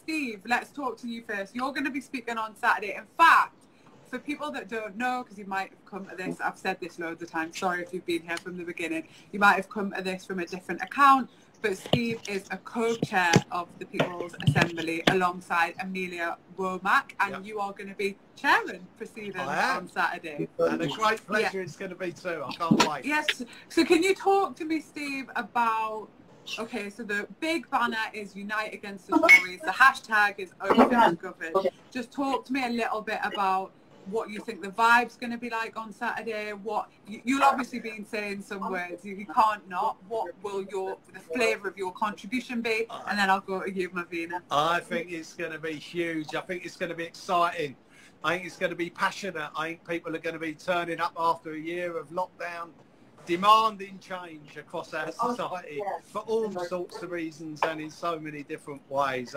Steve, let's talk to you first. You're going to be speaking on Saturday. In fact, for people that don't know, because you might have come to this, I've said this loads of times, sorry if you've been here from the beginning, you might have come to this from a different account, but Steve is a co-chair of the People's Assembly alongside Amelia Womack, and you are going to be chairing proceedings on Saturday. And a great pleasure it's going to be too. I can't wait. Yes. So can you talk to me, Steve, about, okay, so the big banner is Unite Against the Tories. The hashtag is #OpenGovern. Just talk to me a little bit about what you think the vibe's going to be like on Saturday. What you'll obviously be saying some words, you can't not. What will the flavour of your contribution be? And then I'll go to you, Mavina. I think it's going to be huge. I think it's going to be exciting. I think it's going to be passionate. I think people are going to be turning up after a year of lockdown, demanding change across our society for all sorts of reasons and in so many different ways.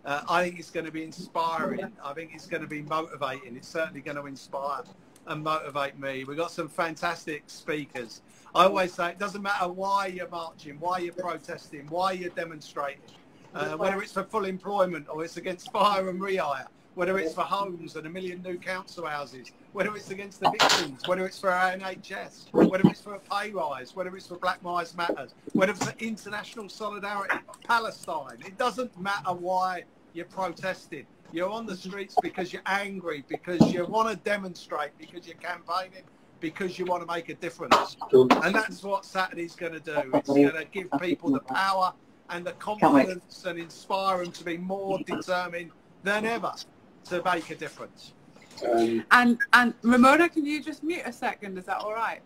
I think it's going to be inspiring. I think it's going to be motivating. It's certainly going to inspire and motivate me. We've got some fantastic speakers. I always say it doesn't matter why you're marching, why you're protesting, why you're demonstrating, whether it's for full employment or it's against fire and rehire, whether it's for homes and 1 million new council houses, whether it's against the victims, whether it's for our NHS, whether it's for a pay rise, whether it's for Black Lives Matter, whether it's for international solidarity, Palestine. It doesn't matter why you're protesting. You're on the streets because you're angry, because you want to demonstrate, because you're campaigning, because you want to make a difference. And that's what Saturday's going to do. It's going to give people the power and the confidence and inspire them to be more determined than ever to make a difference. And Ramona, can you just mute a second? Is that all right?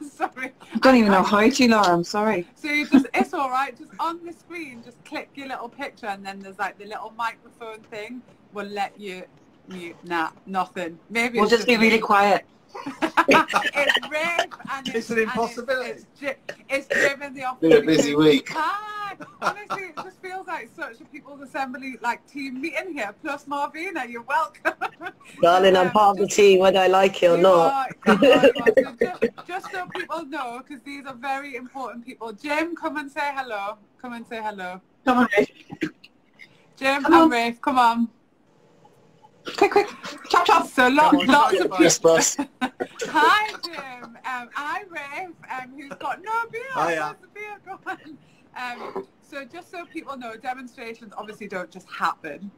Sorry. I don't even know how to, Laura. I'm sorry. So you just, it's all right. Just on the screen, just click your little picture, and then there's like the little microphone thing. Will let you mute. Nah, nothing. Maybe we'll just be really quiet. It's Rafe, and it's an impossibility. It's Jim in the office. Been a busy week. Hi. Honestly, it just feels like such a People's Assembly team meeting here. Plus Marvina, you're welcome. Darling, I'm part of the team, whether I like it or not. Just so people know, because these are very important people. Jim, come and say hello. Come and say hello. Come on, Rafe. Jim and Rafe, come on. Quick, chop chop. So lots of people. Hi, Jim. I'm Rafe, who's got no beer. Hiya. The beer? Go on. So just so people know, demonstrations obviously don't just happen.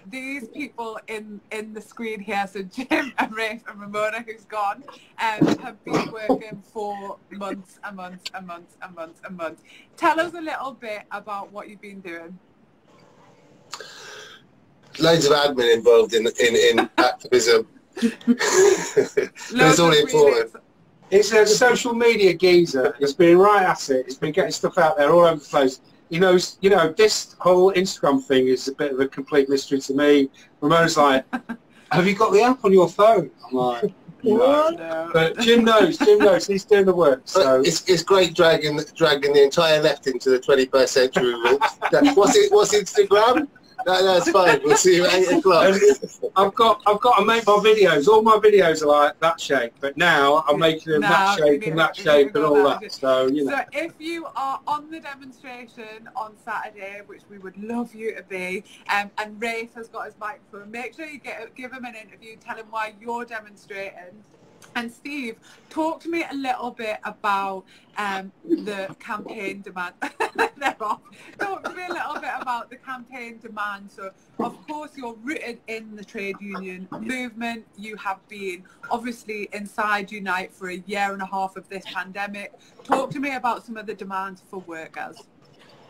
These people in the screen here, so Jim and Rafe and Ramona, who's gone, have been working for months and months and months and months and months. Tell us a little bit about what you've been doing. Loads of admin involved in activism. It's all important. It's a social media geezer. It's been right at it. It's been getting stuff out there all over the place. He knows, you know, this whole Instagram thing is a bit of a complete mystery to me. Ramona's like, have you got the app on your phone? I'm like, no. But Jim knows, he's doing the work. So it's great dragging the entire left into the 21st century. What's Instagram? No, it's fine. We'll see you at 8 o'clock. I've got to make my videos. All my videos are like that shape, but now I'm making them that shape and that shape and all that. So, you know. So if you are on the demonstration on Saturday, which we would love you to be, and Rafe has got his microphone, make sure you give him an interview, tell him why you're demonstrating. And Steve, talk to me a little bit about the campaign demand. Talk to me a little bit about the campaign demand. So, of course, you're rooted in the trade union movement. You have been obviously inside Unite for a year and a half of this pandemic. Talk to me about some of the demands for workers.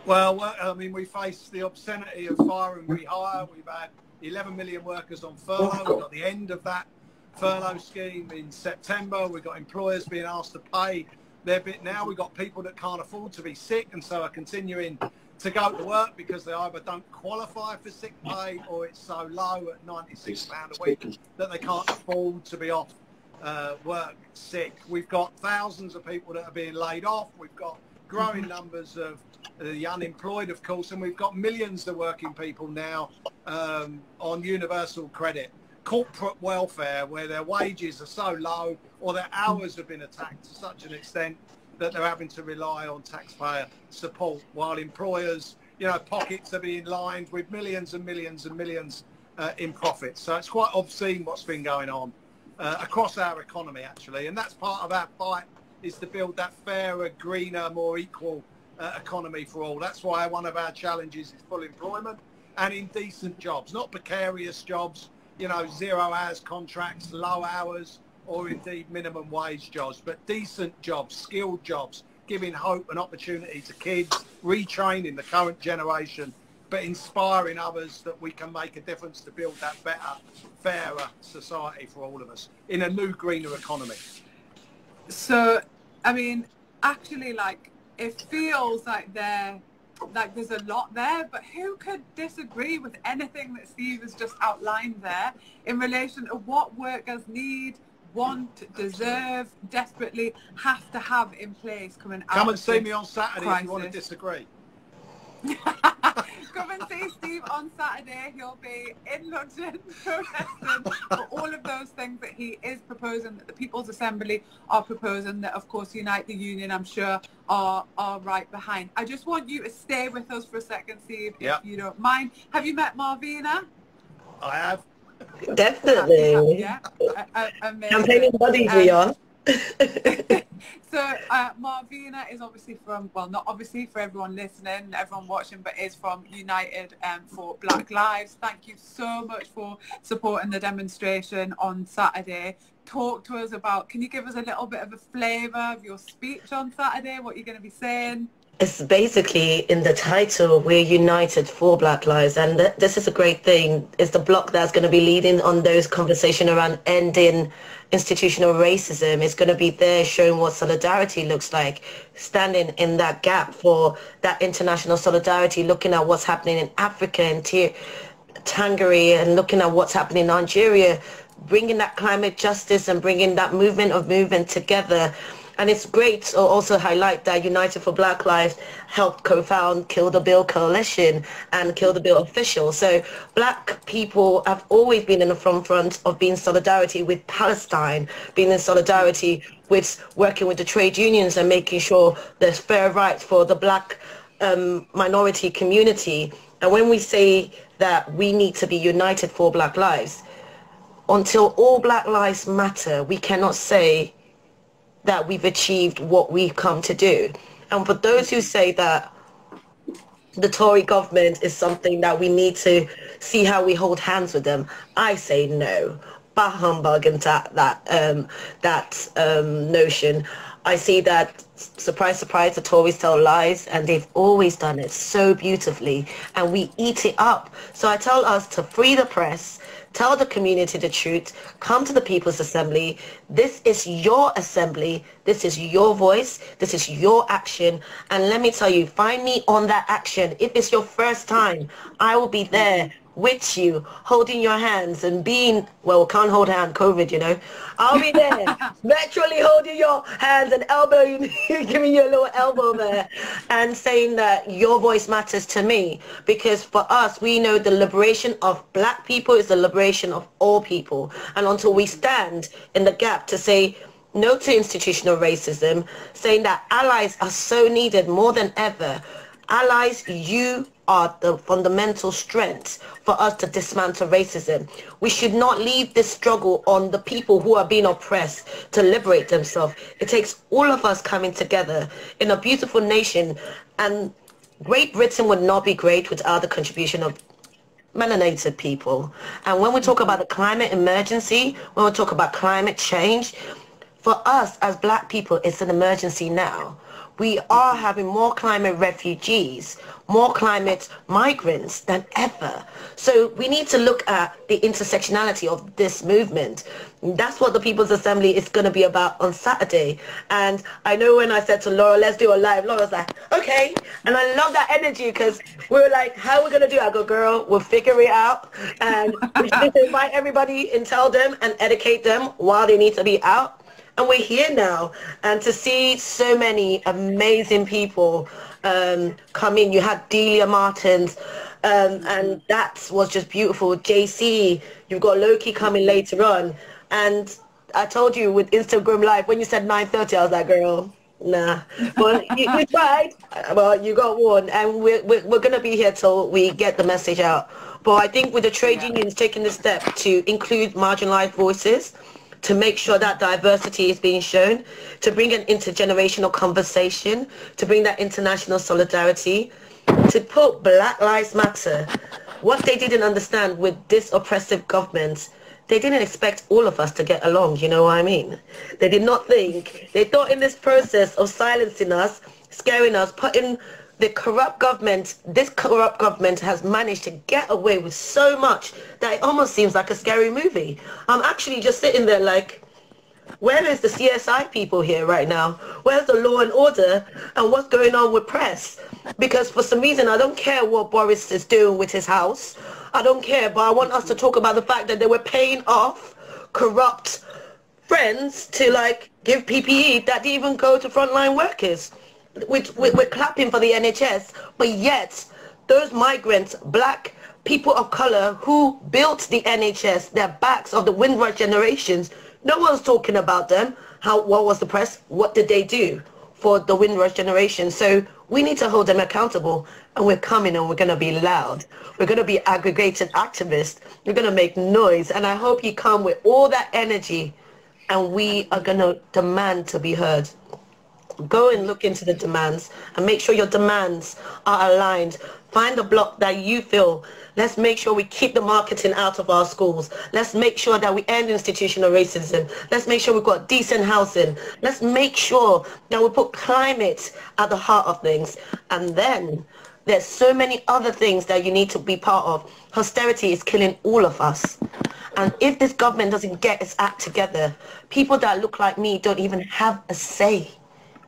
Well, I mean, we face the obscenity of fire and rehire. We've had 11 million workers on furlough. We've got the end of that furlough scheme in September. We've got employers being asked to pay their bit now. We've got people that can't afford to be sick and so are continuing to go to work because they either don't qualify for sick pay or it's so low at £96 a week that they can't afford to be off work sick. We've got thousands of people that are being laid off. We've got growing numbers of the unemployed, of course, and we've got millions of working people now on universal credit. Corporate welfare, where their wages are so low or their hours have been attacked to such an extent that they're having to rely on taxpayer support, while employers you know, pockets are being lined with millions and millions and millions in profits. So it's quite obscene what's been going on across our economy, actually. And that's part of our fight, is to build that fairer, greener, more equal economy for all. That's why one of our challenges is full employment and in decent jobs, not precarious jobs, you know, 0 hours contracts, low hours, or indeed minimum wage jobs, but decent jobs, skilled jobs, giving hope and opportunity to kids, retraining the current generation, but inspiring others that we can make a difference to build that better, fairer society for all of us in a new, greener economy. So, I mean, actually, like, it feels like there's a lot there, but who could disagree with anything that Steve has just outlined there in relation to what workers need, want, deserve, desperately have to have in place coming out. Come and see me on Saturday crisis. if you want to disagree. Come and see Steve on Saturday. He'll be in London protesting for all of those things that he is proposing, that the People's Assembly are proposing, that of course Unite the Union, I'm sure, are right behind. I just want you to stay with us for a second, Steve, if you don't mind. Have you met Marvina? I have. Definitely. Yeah. Amazing. Campaigning buddies we are. So Marvina is obviously from, well, not obviously for everyone listening, everyone watching, but is from United for Black Lives. Thank you so much for supporting the demonstration on Saturday. Talk to us about, can you give us a little bit of a flavour of your speech on Saturday, what you're going to be saying? It's basically in the title, we're united for Black Lives, and this is a great thing. It's the bloc that's going to be leading on those conversations around ending institutional racism. It's going to be there showing what solidarity looks like, standing in that gap for that international solidarity, looking at what's happening in Africa and Tanzania, and looking at what's happening in Nigeria, bringing that climate justice and bringing that movement together. And it's great to also highlight that United for Black Lives helped co-found Kill the Bill Coalition and Kill the Bill Official. So Black people have always been in the front of being solidarity with Palestine, being in solidarity with working with the trade unions and making sure there's fair rights for the Black minority community. And when we say that we need to be united for Black Lives, until all Black lives matter, we cannot say that we've achieved what we've come to do. And for those who say that the Tory government is something that we need to see how we hold hands with them, I say no. Bah humbug and that notion. I see that, surprise, surprise, the Tories tell lies, and they've always done it so beautifully, and we eat it up. So I tell us to free the press, tell the community the truth, come to the People's Assembly. This is your assembly. This is your voice. This is your action. And let me tell you, find me on that action. If it's your first time, I will be there with you, holding your hands and being, well, can't hold hand, COVID, you know. I'll be there, literally holding your hands and elbowing, giving you a little elbow there and saying that your voice matters to me. Because for us, we know the liberation of Black people is the liberation of all people. And until we stand in the gap to say no to institutional racism, saying that allies are so needed more than ever. Allies, you are the fundamental strength for us to dismantle racism. We should not leave this struggle on the people who are being oppressed to liberate themselves. It takes all of us coming together in a beautiful nation, and Great Britain would not be great without the contribution of melanated people. And when we talk about the climate emergency, when we talk about climate change, for us as Black people, it's an emergency now. We are having more climate refugees, more climate migrants than ever. So we need to look at the intersectionality of this movement. That's what the People's Assembly is going to be about on Saturday. And I know when I said to Laura, let's do a live, Laura's like, okay. And I love that energy, because we were like, how are we going to do it? I go, girl, we'll figure it out. And we just invite everybody and tell them and educate them while they need to be out. And we're here now, and to see so many amazing people come in. You had Delia Martins, and that was just beautiful. JC, you've got Loki coming later on. And I told you with Instagram Live, when you said 9:30, I was like, girl, Nah, but you tried. Well, you got one, and we're gonna be here till we get the message out. But I think with the trade unions taking the step to include marginalized voices, to make sure that diversity is being shown, to bring an intergenerational conversation, to bring that international solidarity, to put Black Lives Matter. What they didn't understand with this oppressive government, they didn't expect all of us to get along, you know what I mean? They did not think, they thought in this process of silencing us, scaring us, putting the corrupt government, this corrupt government has managed to get away with so much that it almost seems like a scary movie. I'm actually just sitting there like, where is the CSI people here right now? Where's the law and order and what's going on with press? Because for some reason, I don't care what Boris is doing with his house. I don't care, but I want us to talk about the fact that they were paying off corrupt friends to like give PPE that didn't even go to frontline workers. We're clapping for the NHS, but yet those migrants, black people of color who built the NHS, their backs of the Windrush generations, no one's talking about them. What was the press? What did they do for the Windrush generation? So we need to hold them accountable, and we're coming and we're going to be loud. We're going to be aggregated activists. We're going to make noise, and I hope you come with all that energy, and we are going to demand to be heard. Go and look into the demands and make sure your demands are aligned. Find the block that you feel. Let's make sure we keep the marketing out of our schools. Let's make sure that we end institutional racism. Let's make sure we've got decent housing. Let's make sure that we put climate at the heart of things. And then there's so many other things that you need to be part of. Austerity is killing all of us. And if this government doesn't get its act together, people that look like me don't even have a say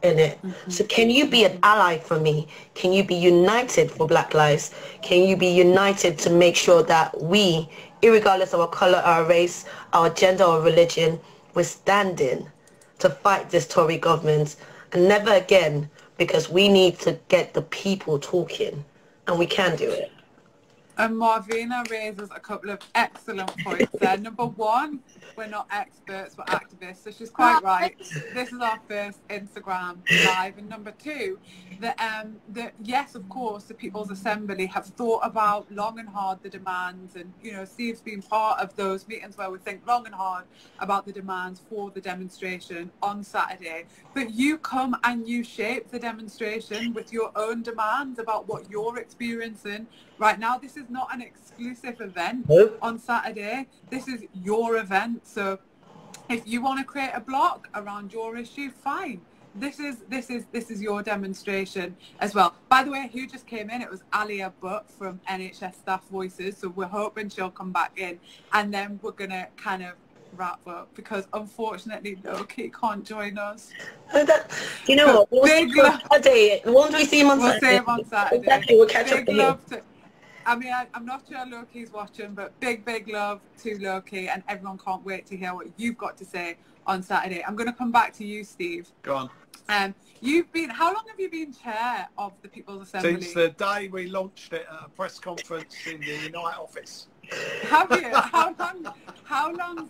in it. So can you be an ally for me? Can you be united for Black lives? Can you be united to make sure that we, irregardless of our color, our race, our gender or religion, we're standing to fight this Tory government, and never again, because we need to get the people talking, and we can do it. And Marvina raises a couple of excellent points there. Number one, we're not experts, we're activists. So she's quite right. This is our first Instagram live. And number two, yes, of course, the People's Assembly have thought about long and hard the demands. And, you know, Steve's been part of those meetings where we think long and hard about the demands for the demonstration on Saturday. But you come and you shape the demonstration with your own demands about what you're experiencing. Right now, this is not an exclusive event on Saturday. This is your event. So if you want to create a block around your issue, fine. This is your demonstration as well. By the way, who just came in? It was Alia Butt from NHS Staff Voices. So we're hoping she'll come back in, and then we're going to kind of wrap up because unfortunately Loki can't join us. You know what? Saturday. Won't we see him on Saturday? We'll see him on Saturday. Exactly. We'll catch up. I mean, I'm not sure Loki's watching, but big love to Loki, and everyone can't wait to hear what you've got to say on Saturday. I'm going to come back to you, Steve. Go on. How long have you been chair of the People's Assembly? Since the day we launched it at a press conference in the Unite office. Have you? How long's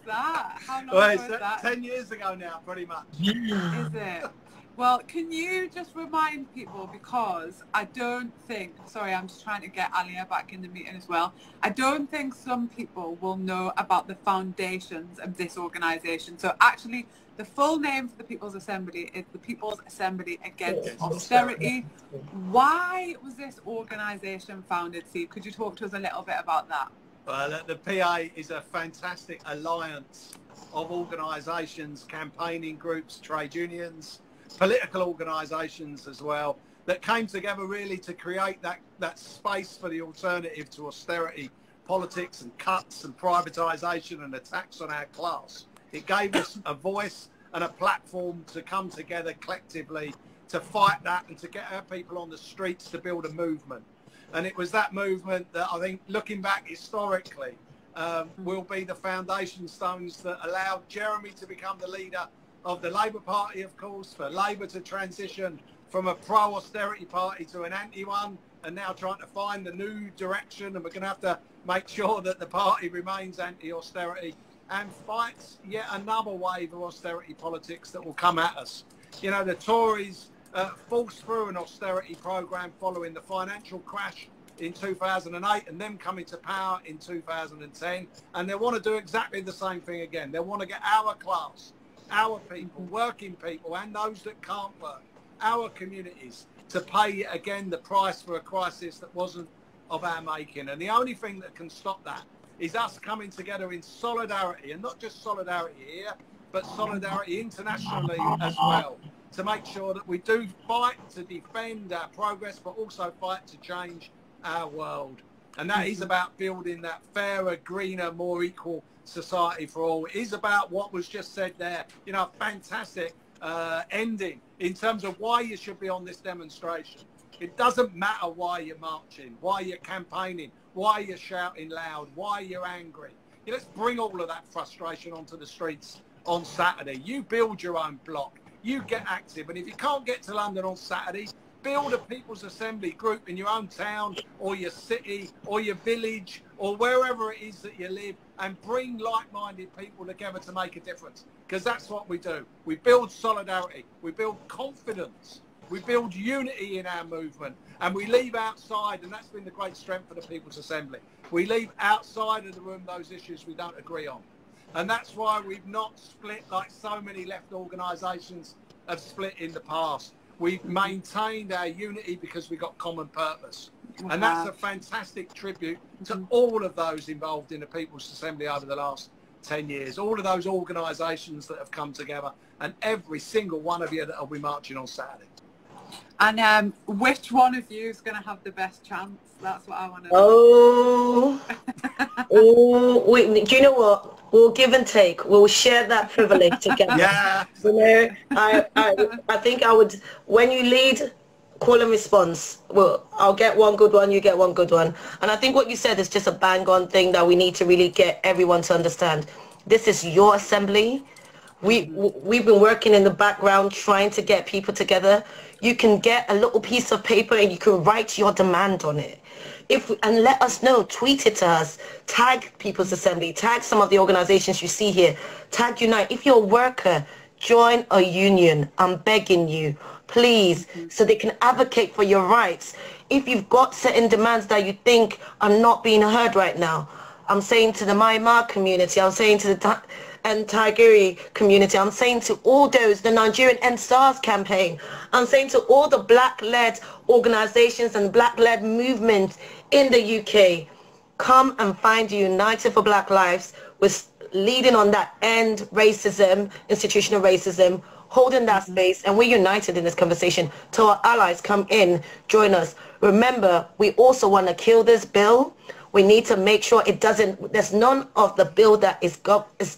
that? How long Well, was that? 10 years ago now, pretty much. Is it? Well, can you just remind people, because I don't think, sorry, I'm just trying to get Alia back in the meeting as well. I don't think some people will know about the foundations of this organisation. So actually, the full name for the People's Assembly is the People's Assembly Against Austerity. Why was this organisation founded, Steve? Could you talk to us a little bit about that? Well, the PA is a fantastic alliance of organisations, campaigning groups, trade unions, political organisations as well, that came together really to create that space for the alternative to austerity politics and cuts and privatisation and attacks on our class. It gave us a voice and a platform to come together collectively to fight that and to get our people on the streets to build a movement. And it was that movement that I think, looking back historically, will be the foundation stones that allowed Jeremy to become the leader of the Labour Party, of course, for Labour to transition from a pro-austerity party to an anti-one, and now trying to find the new direction, and we're going to have to make sure that the party remains anti-austerity and fights yet another wave of austerity politics that will come at us. You know, the Tories forced through an austerity programme following the financial crash in 2008 and them coming to power in 2010, and they want to do exactly the same thing again. They want to get our class, our people, working people, and those that can't work, our communities, to pay again the price for a crisis that wasn't of our making. And the only thing that can stop that is us coming together in solidarity, and not just solidarity here, but solidarity internationally as well, to make sure that we do fight to defend our progress, but also fight to change our world. And that is about building that fairer, greener, more equal society for all. It is about what was just said there, you know, fantastic ending in terms of why you should be on this demonstration. It doesn't matter why you're marching, why you're campaigning, why you're shouting loud, why you're angry. You know, let's bring all of that frustration onto the streets on Saturday. You build your own block, you get active, and if you can't get to London on Saturday, build a People's Assembly group in your own town or your city or your village or wherever it is that you live, and bring like-minded people together to make a difference, because that's what we do. We build solidarity, we build confidence, we build unity in our movement, and we leave outside, and that's been the great strength of the People's Assembly, we leave outside of the room those issues we don't agree on. And that's why we've not split like so many left organisations have split in the past. We've maintained our unity because we've got common purpose. And that's a fantastic tribute to all of those involved in the People's Assembly over the last 10 years, all of those organisations that have come together, and every single one of you that will be marching on Saturday. And which one of you is going to have the best chance? That's what I want to Oh, know. do you know what? We'll give and take. We'll share that privilege together. Yeah. You know, I think I would, when you lead call and response, well, I'll get one good one, you get one good one. And I think what you said is just a bang on thing that we need to really get everyone to understand. This is your assembly. We've been working in the background trying to get people together. You can get a little piece of paper and you can write your demand on it. And let us know, tweet it to us, tag People's Assembly, tag some of the organizations you see here, tag Unite. If you're a worker, join a union. I'm begging you, please, so they can advocate for your rights. If you've got certain demands that you think are not being heard right now, I'm saying to the Myanmar community, I'm saying to the Tigiri community, I'm saying to all those, the Nigerian End SARS campaign, I'm saying to all the black-led organizations and black-led movements in the UK, come and find United for Black Lives with leading on that end racism, institutional racism, holding that space, and we're united in this conversation. To our allies, come in, join us. Remember, we also want to kill this bill. We need to make sure it doesn't, there's none of the bill that is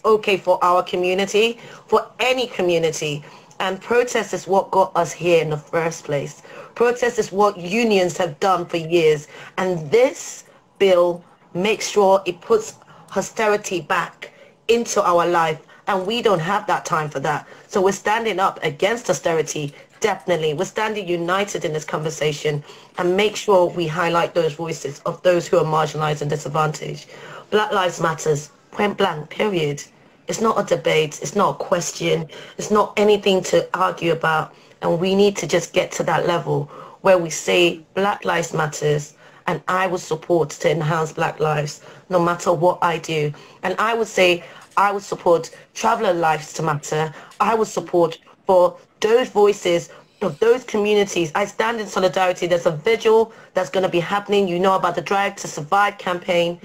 okay for our community, for any community. And protest is what got us here in the first place. Protest is what unions have done for years. And this bill makes sure it puts austerity back into our life. And we don't have that time for that. So we're standing up against austerity, definitely. We're standing united in this conversation, and make sure we highlight those voices of those who are marginalized and disadvantaged. Black Lives Matters, point blank, period. It's not a debate. It's not a question. It's not anything to argue about. And we need to just get to that level where we say Black Lives Matters, and I will support to enhance Black lives no matter what I do. And I would say I would support Traveller Lives to Matter. I would support for those voices of those communities. I stand in solidarity. There's a vigil that's going to be happening. You know about the Drive to Survive campaign.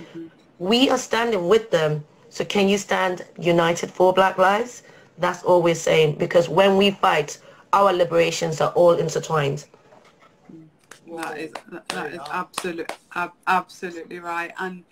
We are standing with them. So can you stand united for Black lives? That's all we're saying, because when we fight, our liberations are all intertwined. That is absolutely right. And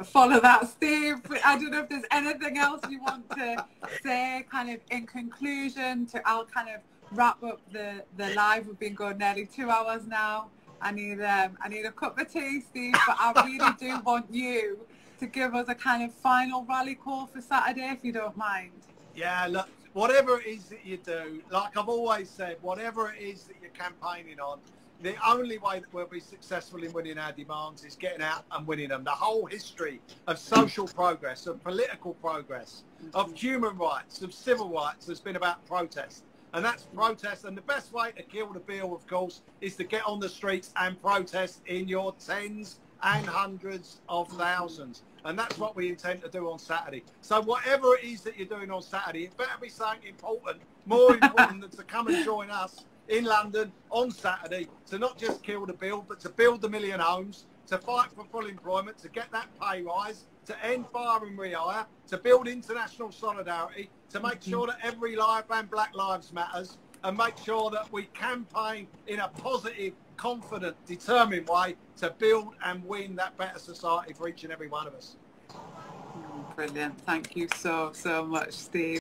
follow that, Steve. I don't know if there's anything else you want to say, kind of in conclusion. I'll kind of wrap up the live. We've been going nearly 2 hours now. I need a cup of tea, Steve, but I really do want you to give us a kind of final rally call for Saturday, if you don't mind. Yeah, look, whatever it is that you do, like I've always said, whatever it is that you're campaigning on, the only way that we'll be successful in winning our demands is getting out and winning them. The whole history of social progress, of political progress, of human rights, of civil rights has been about protest. And that's protest. And the best way to kill the bill, of course, is to get on the streets and protest in your tens and hundreds of thousands. And that's what we intend to do on Saturday. So whatever it is that you're doing on Saturday, it better be something important, more important than to come and join us in London on Saturday to not just kill the bill, but to build the million homes, to fight for full employment, to get that pay rise, to end fire and rehire, to build international solidarity, to make sure that every life and Black Lives Matters, and make sure that we campaign in a positive, confident, determined way to build and win that better society for each and every one of us. Brilliant. Thank you so much, Steve.